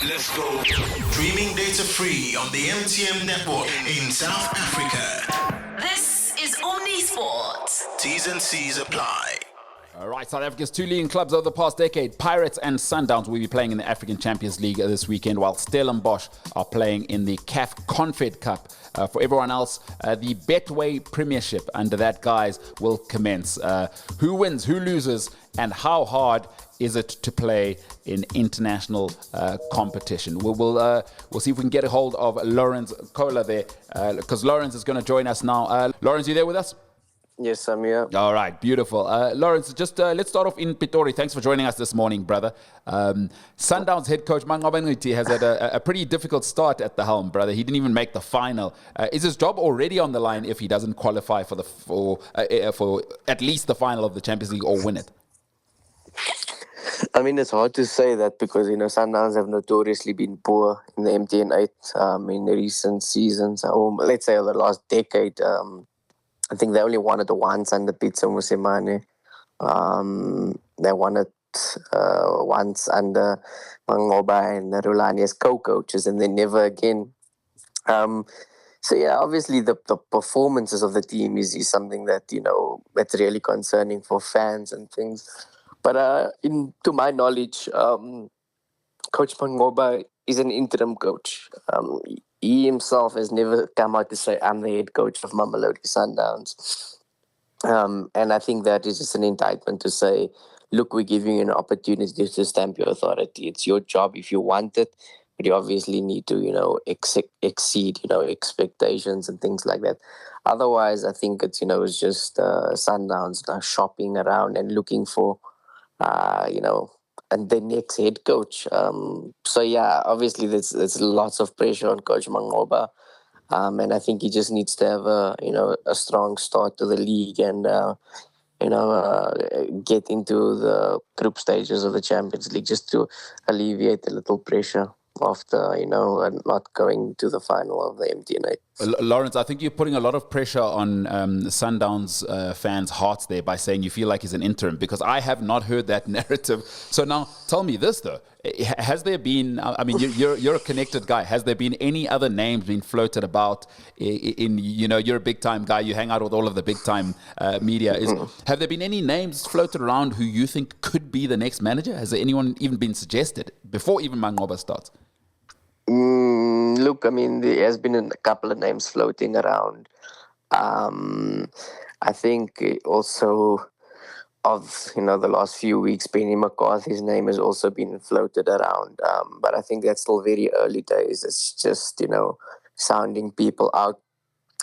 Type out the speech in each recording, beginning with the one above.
Let's go. Streaming data free on the MTN network in South Africa. This is Omni Sport. T's and C's apply. All right, South Africa's two leading clubs over the past decade, Pirates and Sundowns, will be playing in the African Champions League this weekend, while Stellenbosch are playing in the CAF Confed Cup. For everyone else, the Betway Premiership under that guise will commence. Who wins, who loses, and how hard is it to play in international competition? We'll see if we can get a hold of Lorenz Kohler there, because Lorenz is going to join us now. Lorenz, you there with us? Yes, I'm here. All right, beautiful. Lorenz, just let's start off in Pretoria. Thanks for joining us this morning, brother. Sundowns head coach Manqoba Mngqithi has had a pretty difficult start at the helm, brother. He didn't even make the final. Is his job already on the line if he doesn't qualify for at least the final of the Champions League or win it? I mean, it's hard to say that because, Sundowns have notoriously been poor in the MTN 8 in the recent seasons, or let's say over the last decade. I think they only won it once under Pitso Mosimane. They won it once under Manqoba and Rulani as co-coaches, and then never again. So yeah, obviously the performances of the team is something that, that's really concerning for fans and things. But to my knowledge, Coach Manqoba is an interim coach. He himself has never come out to say, I'm the head coach of Mamelodi Sundowns. And I think that is just an indictment to say, look, we're giving you an opportunity to stamp your authority. It's your job if you want it, but you obviously need to, exceed, expectations and things like that. Otherwise, I think it's, it's just Sundowns shopping around and looking for, and the next head coach. So yeah, obviously there's lots of pressure on Coach Manqoba, and I think he just needs to have a strong start to the league and get into the group stages of the Champions League just to alleviate a little pressure after not going to the final of the MTN 8. Lorenz, I think you're putting a lot of pressure on Sundowns fans' hearts there by saying you feel like he's an interim, because I have not heard that narrative. So now, tell me this though: has there been? I mean, you're a connected guy. Has there been any other names being floated about? You're a big time guy. You hang out with all of the big time media. Have there been any names floated around who you think could be the next manager? Has there anyone even been suggested before even Manqoba starts? Look, I mean, there has been a couple of names floating around. I think also of, the last few weeks, Penny McCarthy's name has also been floated around. But I think that's still very early days. It's just, sounding people out.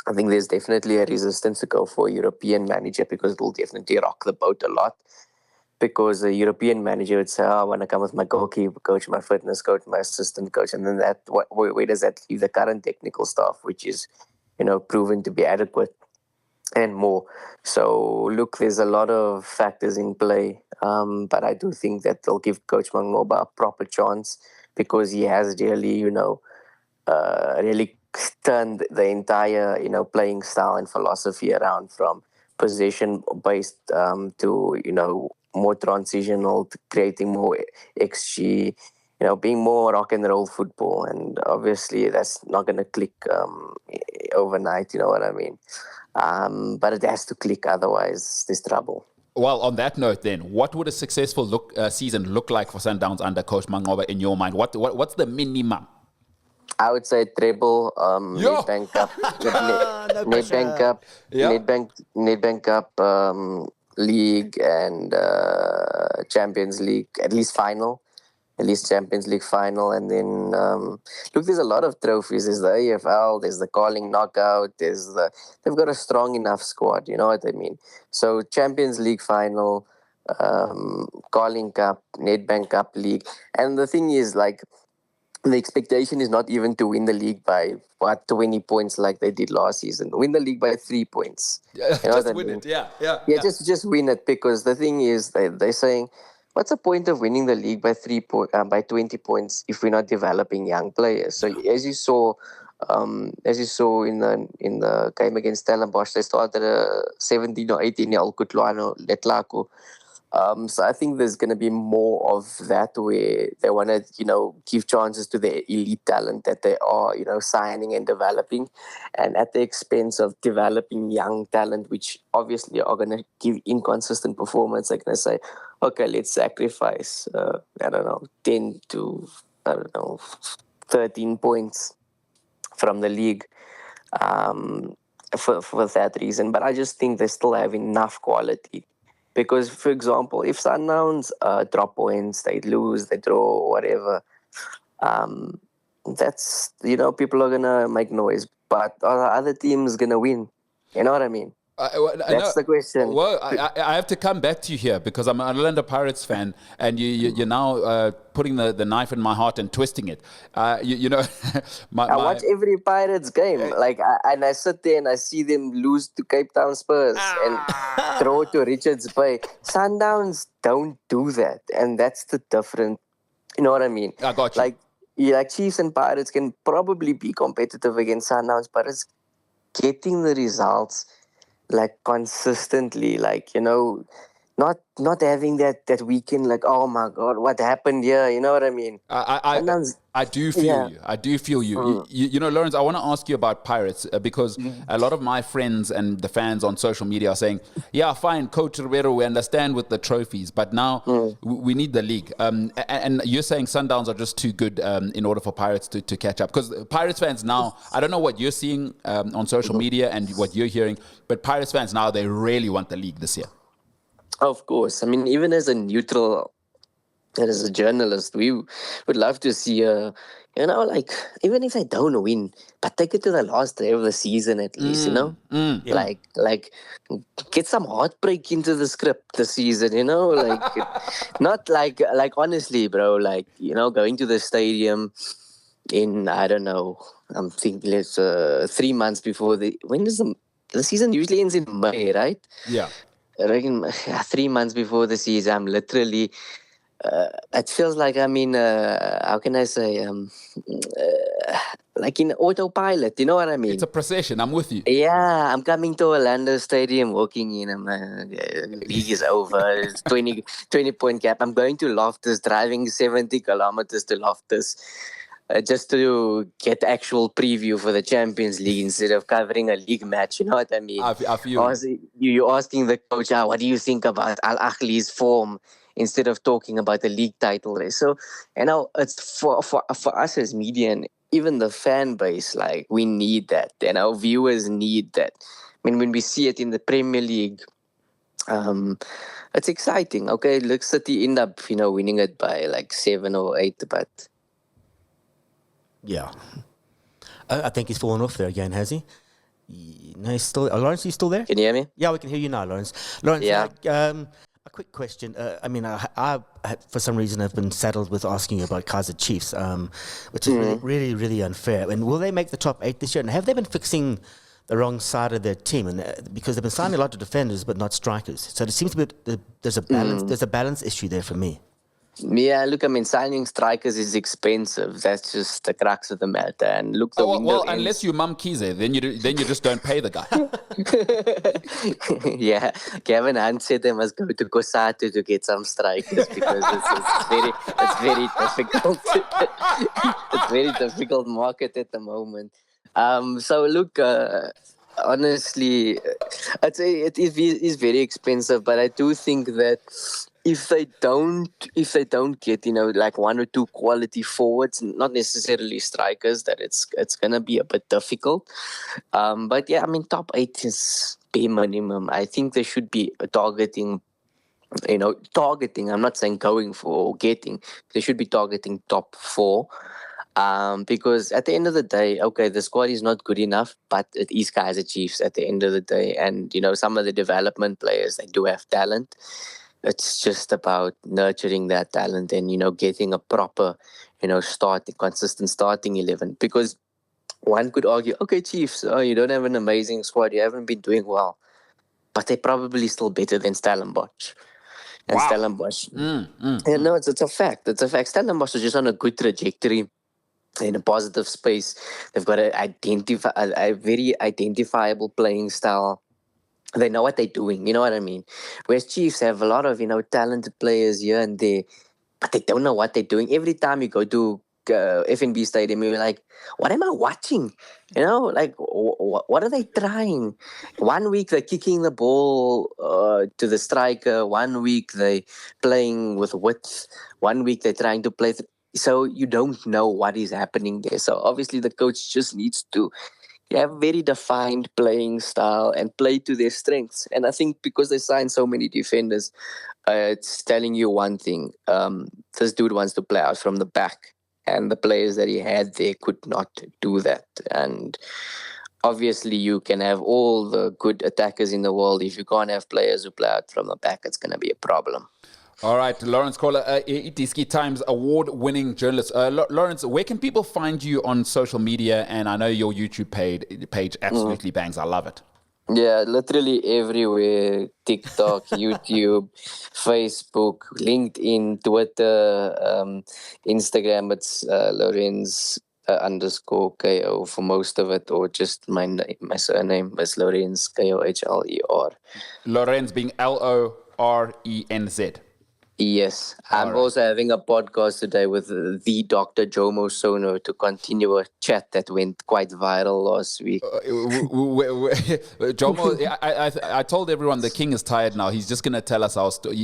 I think there's definitely a resistance to go for a European manager because it will definitely rock the boat a lot. Because a European manager would say, I want to come with my goalkeeper coach, my fitness coach, my assistant coach. And then where does that leave the current technical staff, which is, proven to be adequate and more. So, look, there's a lot of factors in play. But I do think that they'll give Coach Manqoba a proper chance because he has really, really turned the entire, playing style and philosophy around from possession-based to, more transitional, to creating more XG, being more rock and roll football. And obviously that's not going to click overnight, you know what I mean? But it has to click, otherwise there's trouble. Well, on that note then, what would a successful season look like for Sundowns under Coach Manqoba in your mind? What's the minimum? I would say treble, Nedbank Cup, Nedbank Cup, League and Champions League, at least Champions League final. And then, look, there's a lot of trophies. There's the AFL, there's the Carling Knockout, they've got a strong enough squad, you know what I mean? So Champions League final, Carling Cup, Nedbank Cup League. And the thing is, like, the expectation is not even to win the league by 20 points like they did last season. Win the league by 3 points. Yeah, just win it. Yeah. Just win it, because the thing is they're saying, what's the point of winning the league by 20 points if we're not developing young players? So as you saw in the game against Stellenbosch, they started a 17 or 18-year-old Kutlwano Letlako So I think there's going to be more of that where they want to, give chances to the elite talent that they are, signing and developing, and at the expense of developing young talent, which obviously are going to give inconsistent performance. They're going to say, okay, let's sacrifice, 10 to, 13 points from the league for that reason. But I just think they still have enough quality. Because, for example, if Sundowns drop points, they lose, they draw, whatever, that's, people are going to make noise. But are the other teams going to win? You know what I mean? That's the question. Well, I have to come back to you here because I'm an Orlando Pirates fan, and you're now putting the knife in my heart and twisting it. I watch every Pirates game, and I sit there and I see them lose to Cape Town Spurs and throw to Richards Bay. Sundowns don't do that, and that's the difference. You know what I mean? I got you. Like Chiefs and Pirates can probably be competitive against Sundowns, but it's getting the results consistently, not having that weekend, oh my God, what happened here? You know what I mean? I do feel you. I do feel you. Lorenz, I want to ask you about Pirates because a lot of my friends and the fans on social media are saying, yeah, fine, Coach Ribeiro, we understand with the trophies, but now we need the league. And you're saying Sundowns are just too good in order for Pirates to catch up. Because Pirates fans now, I don't know what you're seeing on social media and what you're hearing, but Pirates fans now, they really want the league this year. Of course. I mean, even as a neutral and as a journalist, we would love to see, even if they don't win, but take it to the last day of the season at least, Yeah. Get some heartbreak into the script this season, not honestly, bro, going to the stadium in, I don't know, I'm thinking it's 3 months before when does the season usually ends in May, right? Yeah. I reckon 3 months before the season, I'm literally, it feels like I'm in, how can I say, in autopilot, you know what I mean? It's a procession, I'm with you. Yeah, I'm coming to Orlando Stadium, walking in, I'm league is over, it's 20-point gap. I'm going to Loftus, driving 70 kilometers to Loftus. Just to get actual preview for the Champions League instead of covering a league match, you know what I mean? I feel you're asking the coach, what do you think about Al Ahly's form instead of talking about the league title race? So, it's for us as media and even the fan base, we need that, and our viewers need that. I mean, when we see it in the Premier League, it's exciting. Okay, look, City end up, winning it by 7 or 8, but. Yeah. I think he's fallen off there again, has he? No, he's still... Lawrence, you still there? Can you hear me? Yeah, we can hear you now, Lawrence. Lawrence, yeah. A quick question. I for some reason, have been saddled with asking you about Kaizer Chiefs, which is really, really unfair. And will they make the top 8 this year? And have they been fixing the wrong side of their team? And because they've been signing a lot of defenders, but not strikers. So it seems to be there's a balance. There's a balance issue there for me. Yeah, look, I mean, signing strikers is expensive. That's just the crux of the matter. And look, unless you Mkhize, then you just don't pay the guy. Yeah, Kevin Hunt said they must go to Kosatu to get some strikers because it's very difficult. It's very difficult market at the moment. So look, honestly, I'd say it is very expensive, but I do think that if they don't get 1 or 2 quality forwards, not necessarily strikers, that it's gonna be a bit difficult. But yeah, I mean, top 8 is bare minimum. I think they should be targeting. I'm not saying going for or getting. They should be targeting top 4. Because at the end of the day, okay, the squad is not good enough, but it is Kaizer Chiefs at the end of the day. And, some of the development players, they do have talent. It's just about nurturing that talent and, getting a proper, consistent starting 11. Because one could argue, okay, Chiefs, you don't have an amazing squad. You haven't been doing well. But they're probably still better than Stellenbosch. And Wow. Stellenbosch. Yeah, no, it's a fact. It's a fact. Stellenbosch is just on a good trajectory. In a positive space. They've got a very identifiable playing style. they know what they're doing. You know what I mean? Whereas Chiefs have a lot of, talented players here and there, but they don't know what they're doing. Every time you go to FNB Stadium, you're like, what am I watching? What are they trying? 1 week they're kicking the ball to the striker. 1 week they playing with width. 1 week they're trying to play. So you don't know what is happening there. So obviously the coach just needs to have very defined playing style and play to their strengths. And I think because they signed so many defenders, it's telling you one thing. This dude wants to play out from the back. And the players that he had there could not do that. And obviously you can have all the good attackers in the world. If you can't have players who play out from the back, it's going to be a problem. All right, Lorenz Kohler, iDiski Times award-winning journalist. Lorenz, where can people find you on social media? And I know your YouTube page absolutely bangs. I love it. Yeah, literally everywhere. TikTok, YouTube, Facebook, LinkedIn, Twitter, Instagram. It's Lorenz _KO for most of it, or just my surname is Lorenz KOHLER. Lorenz being LORENZ. Yes, I'm also having a podcast today with the Dr. Jomo Sono to continue a chat that went quite viral last week. Jomo, I told everyone the king is tired now. He's just going to tell us our story.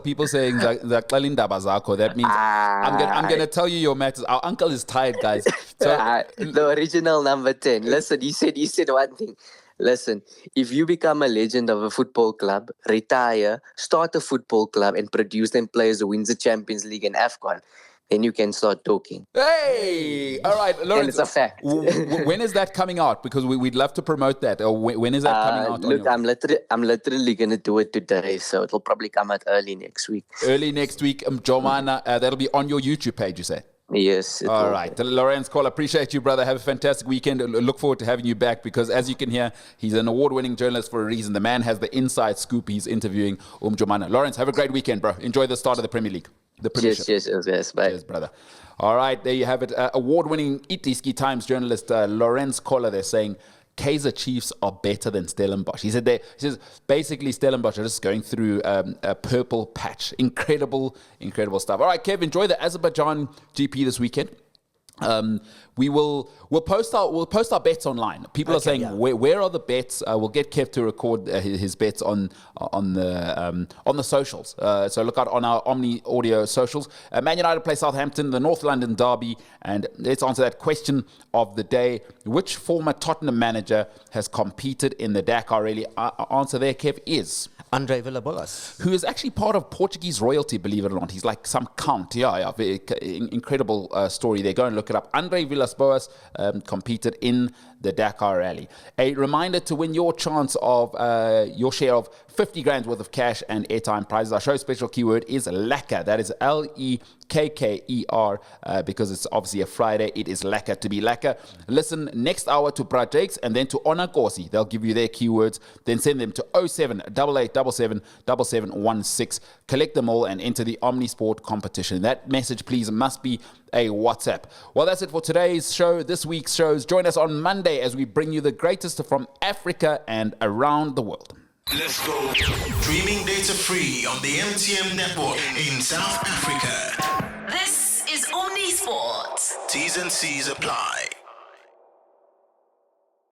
People saying that means I'm going to tell you your matters. Our uncle is tired, guys. So, the original number 10. Listen, he said one thing. Listen, if you become a legend of a football club, retire, start a football club and produce them players who wins the Champions League and AFCON, then you can start talking. Hey! All right, Lorenz. And it's a fact. When is that coming out? Because we'd love to promote that. Or when is that coming out? Look, I'm literally going to do it today, so it'll probably come out early next week. Early next week, Jomana, that'll be on your YouTube page, you say? Yes. All right. Lorenz Kohler, appreciate you, brother. Have a fantastic weekend. Look forward to having you back because, as you can hear, he's an award-winning journalist for a reason. The man has the inside scoop. He's interviewing Jomana. Lorenz, have a great weekend, bro. Enjoy the start of the Premier League. The Premiership. Yes. Bye. Cheers, brother. All right. There you have it. Award-winning iDiski Times journalist Lorenz Kohler. They're saying Kaizer Chiefs are better than Stellenbosch. He says basically Stellenbosch are just going through a purple patch. Incredible stuff. All right, Kev, enjoy the Azerbaijan GP this weekend. We'll post our bets online. People are saying where are the bets? We'll get Kev to record his bets on the socials. So look out on our Omni-Audio socials. Man United play Southampton, the North London derby, and let's answer that question of the day: which former Tottenham manager has competed in the Dakar Rally? Answer there, Kev, is Andre Villas-Boas, who is actually part of Portuguese royalty, believe it or not. He's like some count. Yeah, incredible story there. Go and look it up. Andre Villas-Boas competed in the Dakar Rally. A reminder to win your chance of your share of 50 grand worth of cash and airtime prizes. Our show special keyword is lekker. That is LEKKER because it's obviously a Friday. It is lekker to be lekker. Listen next hour to Brad Jakes and then to Honor Corsi. They'll give you their keywords. Then send them to 0788777716. Collect them all and enter the Omnisport competition. That message, please, must be a WhatsApp. Well, that's it for today's show, this week's shows. Join us on Monday as we bring you the greatest from Africa and around the world. Let's go. Streaming data free on the MTN network in South Africa. This is Omni Sport. T's and C's apply.